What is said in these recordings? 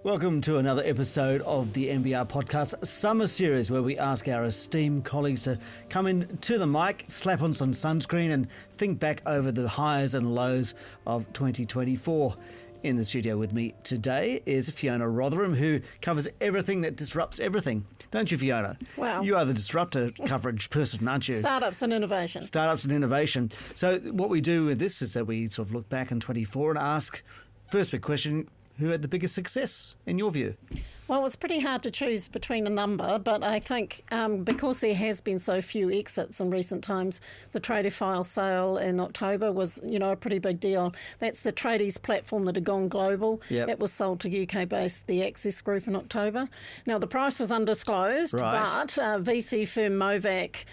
Welcome to another episode of the NBR Podcast Summer Series, where we ask our esteemed colleagues to come in to the mic, slap on some sunscreen and think back over the highs and lows of 2024. In the studio with me today is Fiona Rotherham, who covers everything that disrupts everything. Don't you, Fiona? Wow. You are the disruptor coverage person, aren't you? Startups and innovation. Startups and innovation. So what we do with this is that we sort of look back in 24 and ask, first big question, who had the biggest success in your view? Well, it's pretty hard to choose between a number, but I think because there has been so few exits in recent times, the Tradiefile sale in October was, a pretty big deal. That's the tradies platform that had gone global. Yep. It was sold to UK-based The Access Group in October. Now, the price was undisclosed, right. but VC firm Movac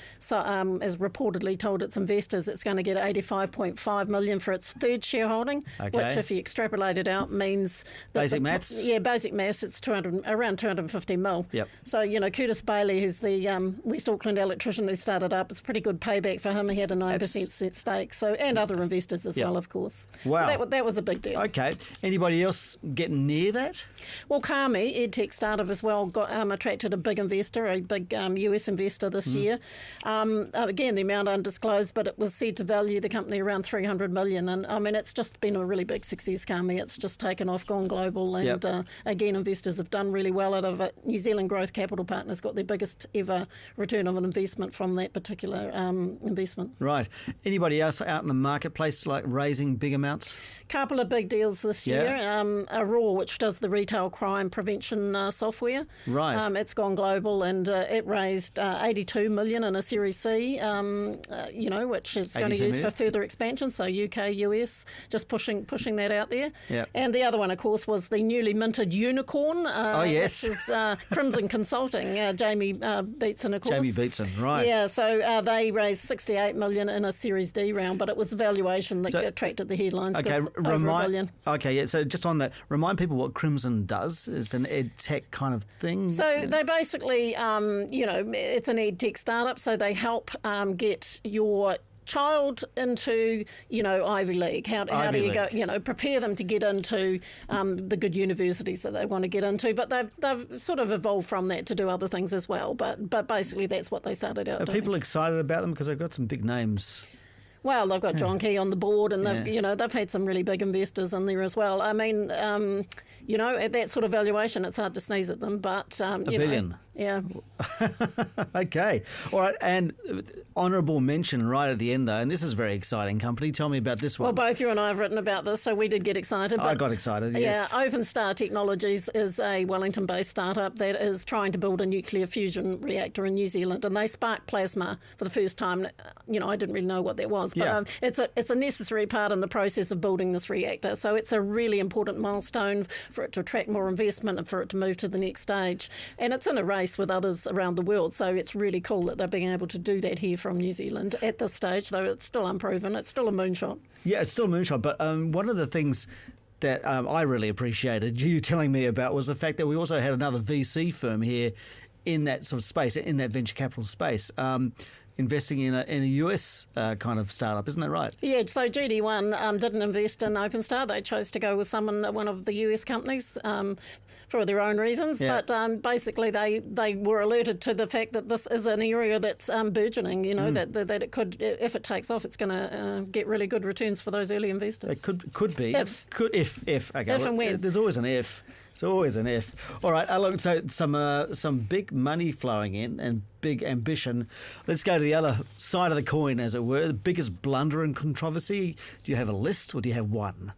has reportedly told its investors it's going to get $85.5 million for its third shareholding, Okay. which, if you extrapolate it out, means... Basic maths? Yeah, basic maths. It's around 250 mil. Yep. So, Curtis Bailey, who's the West Auckland electrician who started up, it's pretty good payback for him. He had a 9% stake, and other investors as well, of course. Wow. So that was a big deal. Okay. Anybody else getting near that? Well, Kami, EdTech startup as well, got attracted a big investor, a big US investor this year. Again, the amount undisclosed, but it was said to value the company around $300 million. And it's just been a really big success, Kami. It's just taken off, gone global, and again, investors have done really well out of it. New Zealand Growth Capital Partners got their biggest ever return of an investment from that particular investment. Right. Anybody else out in the marketplace like raising big amounts? Couple of big deals this year. Aurora, which does the retail crime prevention software. Right. It's gone global, and it raised $82 million in a Series C, which it's going to use for further expansion. So UK, US, just pushing that out there. Yep. And the other one, of course, was the newly minted unicorn. Yes. Which is Crimson Consulting, Jamie Beatson, of course. Jamie Beatson, right. Yeah, so they raised $68 million in a Series D round, but it was the valuation that attracted the headlines. Okay, over $1 billion. Okay, yeah. So just on that, remind people what Crimson does. It's an ed tech kind of thing. So they basically, it's an ed tech startup. So they help get your child into, Ivy League. How do you go, prepare them to get into the good universities that they want to get into. But they've sort of evolved from that to do other things as well. But basically that's what they started out doing. Are people excited about them? Because they've got some big names. Well, they've got John Key on the board, and they've had some really big investors in there as well. I mean, at that sort of valuation, it's hard to sneeze at them. But $1 billion. Yeah. Okay. All right. And honourable mention right at the end, though, and this is a very exciting company. Tell me about this one. Well, both you and I have written about this, so we did get excited. I got excited, yes. Yeah, OpenStar Technologies is a Wellington-based startup that is trying to build a nuclear fusion reactor in New Zealand, and they spark plasma for the first time. I didn't really know what that was, but it's a necessary part in the process of building this reactor. So it's a really important milestone for it to attract more investment and for it to move to the next stage. And it's in a race with others around the world, so it's really cool that they're being able to do that here from New Zealand at this stage, though it's still unproven. It's still a moonshot. Yeah, it's still a moonshot, but one of the things that I really appreciated you telling me about was the fact that we also had another VC firm here in that sort of space, in that venture capital space, investing in a US kind of startup, isn't that right? Yeah, so GD1 didn't invest in OpenStar. They chose to go with one of the US companies for their own reasons. Yeah. But basically they were alerted to the fact that this is an area that's burgeoning, that it could, if it takes off, it's going to get really good returns for those early investors. It could be. If. Okay. If and when. There's always an if. It's always an if. All right, look, so some big money flowing in and big ambition. Let's go to the other side of the coin, as it were. The biggest blunder and controversy. Do you have a list or do you have one?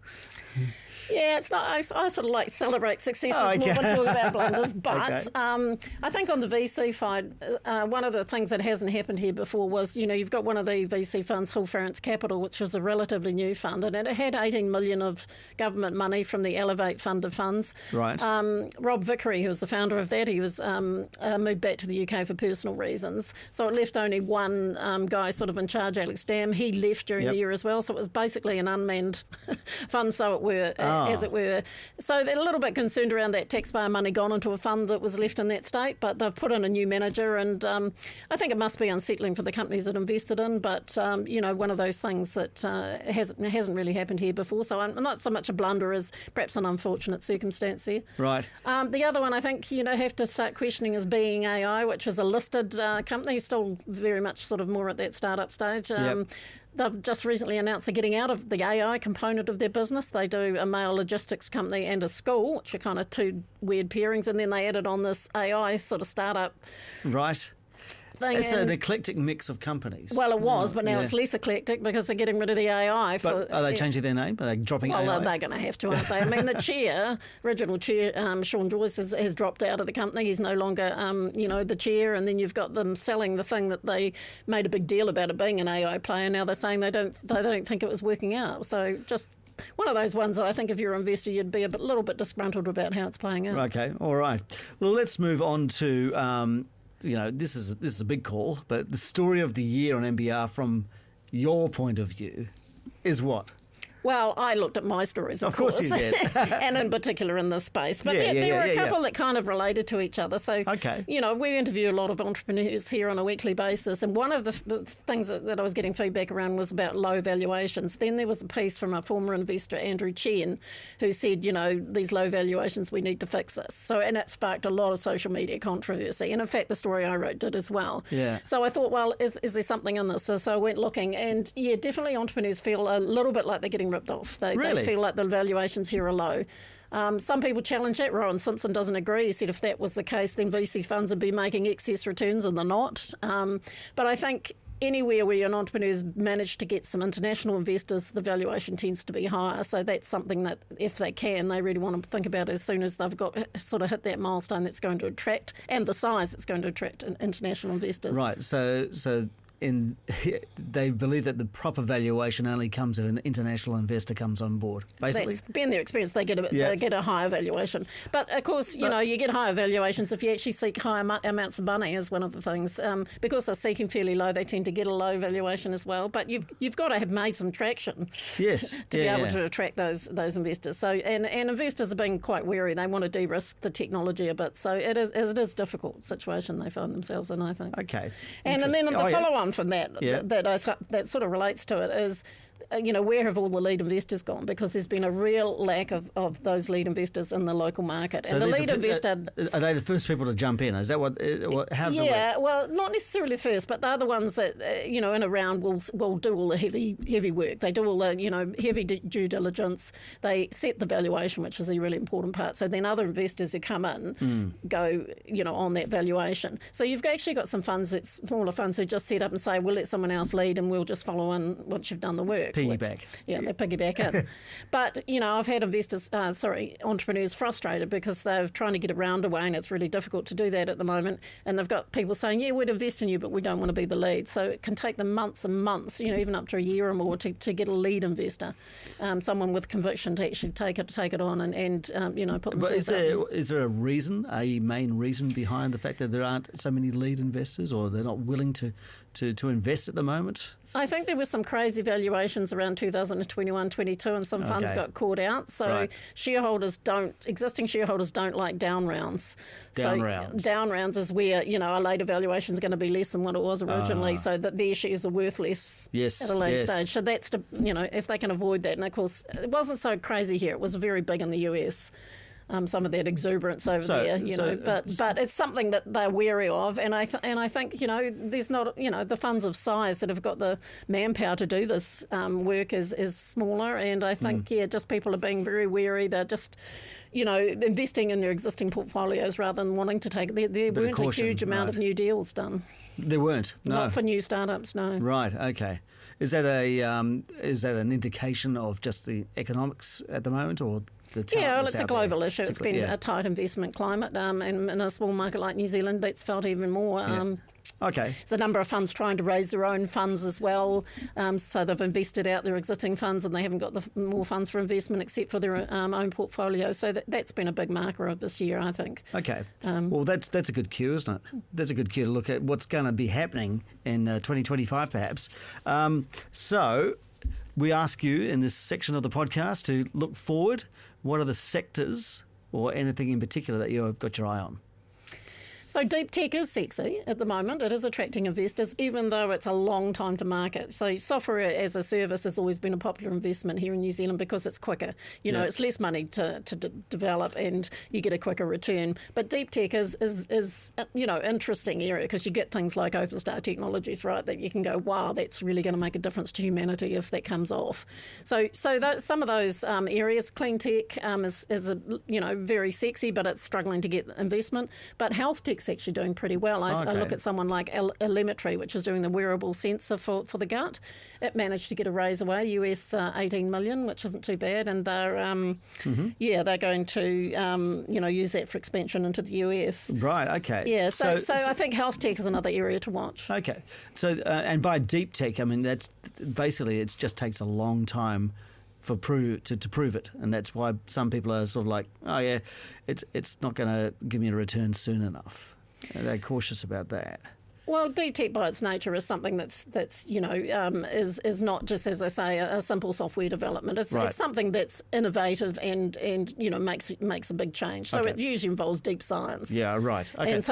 Yeah, it's not. I sort of like celebrate successes more than talk about blunders. But I think on the VC side, one of the things that hasn't happened here before was, you've got one of the VC funds, Hill France Capital, which was a relatively new fund, and it had 18 million of government money from the Elevate Fund of Funds. Right. Rob Vickery, who was the founder of that, he was moved back to the UK for personal reasons. So it left only one guy sort of in charge, Alex Dam. He left during the year as well. So it was basically an unmanned fund, so it were. as it were. So they're a little bit concerned around that taxpayer money gone into a fund that was left in that state, but they've put in a new manager, and I think it must be unsettling for the companies that invested in, but one of those things that hasn't really happened here before, so I'm not so much a blunder as perhaps an unfortunate circumstance there. Right. The other one I think have to start questioning is Being AI, which is a listed company, still very much sort of more at that startup stage. They've just recently announced they're getting out of the AI component of their business. They do a mail logistics company and a school, which are kind of two weird pairings, and then they added on this AI sort of startup. Right. It's an eclectic mix of companies. Well, it was, but now it's less eclectic because they're getting rid of the AI. But are they changing their name? Are they dropping AI? Well, they're going to have to, aren't they? I mean, the original chair, Sean Joyce, has dropped out of the company. He's no longer, the chair. And then you've got them selling the thing that they made a big deal about it being an AI player. Now they're saying they don't think it was working out. So just one of those ones that I think if you're an investor, you'd be a little bit disgruntled about how it's playing out. Okay, all right. Well, let's move on to... this is a big call, but the story of the year on NBR from your point of view is what? Well, I looked at my stories, of course you did. and in particular in this space. But there were a couple that kind of related to each other. So, we interview a lot of entrepreneurs here on a weekly basis, and one of the things that I was getting feedback around was about low valuations. Then there was a piece from a former investor, Andrew Chen, who said, these low valuations, we need to fix this. So, and it sparked a lot of social media controversy. And in fact, the story I wrote did as well. Yeah. So I thought, well, is there something in this? So I went looking, and definitely entrepreneurs feel a little bit like they're getting ripped off. They feel like the valuations here are low. Some people challenge that. Rowan Simpson doesn't agree. He said if that was the case, then VC funds would be making excess returns, and they're not. But I think anywhere where an entrepreneur's managed to get some international investors, the valuation tends to be higher. So that's something that, if they can, they really want to think about as soon as they've got sort of hit that milestone that's going to attract, and the size that's going to attract international investors. Right. So they believe that the proper valuation only comes if an international investor comes on board, basically. That's been their experience. They get a higher valuation. But, of course, you get higher valuations if you actually seek higher amounts of money is one of the things. Because they're seeking fairly low, they tend to get a low valuation as well. But you've got to have made some traction to be able to attract those investors. So and investors are being quite wary. They want to de-risk the technology a bit. So it is a difficult situation they find themselves in, I think. Okay. And then the follow-on from that sort of relates to it is, where have all the lead investors gone? Because there's been a real lack of those lead investors in the local market. So and the lead investor... Are they the first people to jump in? Is that how does it work? Yeah, well, not necessarily first, but they're the ones that, in a round will do all the heavy work. They do all the, heavy due diligence. They set the valuation, which is a really important part. So then other investors who come in go, on that valuation. So you've actually got some funds, smaller funds, who just set up and say, we'll let someone else lead and we'll just follow in once you've done the work. Piggyback. They piggyback in. But, I've had entrepreneurs frustrated because they're trying to get around a way, and it's really difficult to do that at the moment. And they've got people saying, we'd invest in you, but we don't want to be the lead. So it can take them months and months, even up to a year or more to get a lead investor, someone with conviction to actually take it on and put themselves But is there a main reason behind the fact that there aren't so many lead investors, or they're not willing to invest at the moment? I think there were some crazy valuations around 2021-22, and some funds got caught out. So existing shareholders don't like down rounds. Down rounds is where, a later valuation is going to be less than what it was originally, so that their shares are worth less at a later stage. So that's, if they can avoid that. And, of course, it wasn't so crazy here. It was very big in the US. Some of that exuberance over there, but it's something that they're wary of, and I think there's not the funds of size that have got the manpower to do this work is smaller, and I think just people are being very wary. They're just investing in their existing portfolios rather than wanting to take. There weren't a huge amount of new deals done. There weren't. No. Not for new startups. No. Right. Okay. Is that an indication of just the economics at the moment, or the talent? It's a global issue. It's been a tight investment climate, and in a small market like New Zealand, that's felt even more. Okay. There's a number of funds trying to raise their own funds as well. So they've invested out their existing funds, and they haven't got more funds for investment except for their own portfolio. So that's been a big marker of this year, I think. Okay. Well, that's a good cue, isn't it? That's a good cue to look at what's going to be happening in 2025, perhaps. So we ask you in this section of the podcast to look forward. What are the sectors or anything in particular that you've got your eye on? So deep tech is sexy at the moment. It is attracting investors, even though it's a long time to market. So software as a service has always been a popular investment here in New Zealand because it's quicker. You know, it's less money to develop and you get a quicker return. But deep tech is interesting area because you get things like OpenStar Technologies, right, that you can go, wow, that's really going to make a difference to humanity if that comes off. So some of those areas, clean tech is very sexy, but it's struggling to get investment. But health tech actually doing pretty well. I look at someone like Elemetry, which is doing the wearable sensor for the gut. It managed to get a raise away, US 18 million, which isn't too bad, and they're they're going to use that for expansion into the US. Right. Okay. Yeah. So I think health tech is another area to watch. Okay. So and by deep tech, I mean that's basically it just takes a long time to prove it, and that's why some people are sort of like, oh yeah, it's not going to give me a return soon enough. They're cautious about that. Well, deep tech by its nature is something that's is not just, as I say, a simple software development. It's something that's innovative and makes a big change. So it usually involves deep science. Yeah, right. Okay. And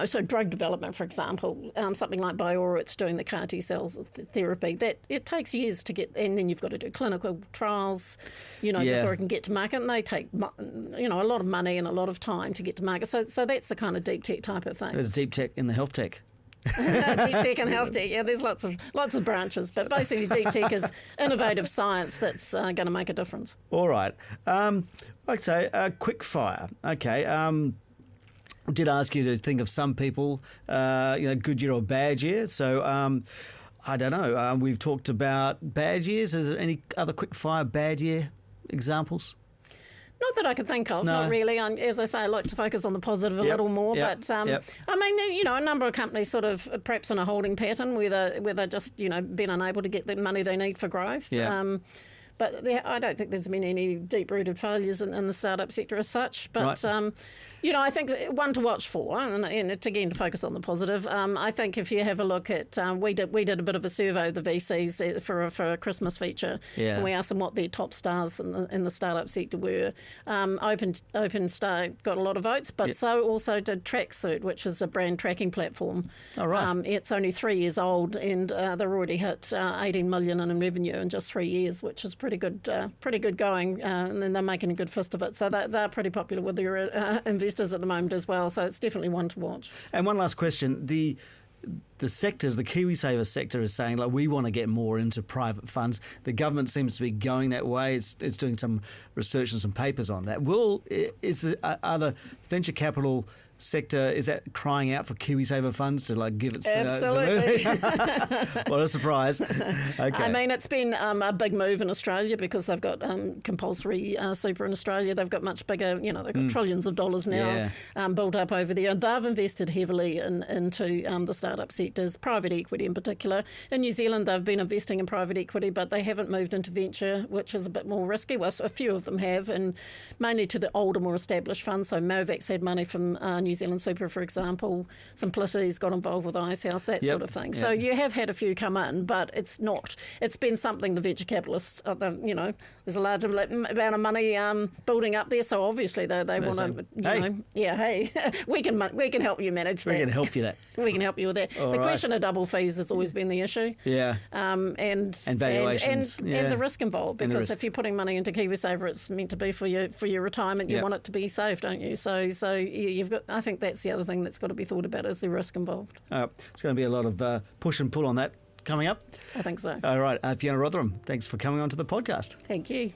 so drug development, for example, something like Biora, it's doing the CAR T cells therapy. That it takes years to get, and then you've got to do clinical trials, before it can get to market, and they take a lot of money and a lot of time to get to market. So that's the kind of deep tech type of thing. There's deep tech in the health tech. Deep tech and health tech, there's lots of branches, but basically deep tech is innovative science that's going to make a difference. All right. Okay, quick fire. Okay. I did ask you to think of some people, good year or bad year. So I don't know. We've talked about bad years. Is there any other quick fire bad year examples? Not that I can think of, not really. As I say, I like to focus on the positive a little more. But, I mean, a number of companies sort of perhaps in a holding pattern where they're just, been unable to get the money they need for growth. Yeah. But I don't think there's been any deep-rooted failures in the startup sector as such. But, I think one to watch for, and again, to focus on the positive, I think if you have a look at, we did a bit of a survey of the VCs for a Christmas feature, and we asked them what their top stars in the startup sector were. OpenStar got a lot of votes, but so also did Tracksuit, which is a brand tracking platform. Oh, right. It's only 3 years old, and they've already hit 18 million in revenue in just 3 years, which is pretty good going, and then they're making a good fist of it. So they're pretty popular with their investors at the moment as well. So it's definitely one to watch. And one last question: the sectors, the KiwiSaver sector is saying, like, we want to get more into private funds. The government seems to be going that way. It's doing some research and some papers on that. Are the venture capital sector, is that crying out for KiwiSaver funds to give it? Absolutely. What a surprise. Okay. I mean, it's been a big move in Australia because they've got compulsory super in Australia. They've got much bigger, they've got trillions of dollars now built up over there. They've invested heavily into the startup sectors, private equity in particular. In New Zealand, they've been investing in private equity, but they haven't moved into venture, which is a bit more risky. Well, a few of them have, and mainly to the older, more established funds. So Movac's had money from New Zealand Super, for example. Simplicity's got involved with Icehouse, that sort of thing. So you have had a few come in, but it's been something the venture capitalists, there's a large amount of money building up there, so obviously they want to, we can help you manage that. We can help you that. We can help you with that. The question of double fees has always been the issue. Yeah. And valuations. And the risk involved, because if you're putting money into KiwiSaver, it's meant to be for your retirement. You want it to be safe, don't you? So you've got, I think that's the other thing that's got to be thought about, is the risk involved. It's going to be a lot of push and pull on that coming up. I think so. All right. Fiona Rotherham, thanks for coming on to the podcast. Thank you.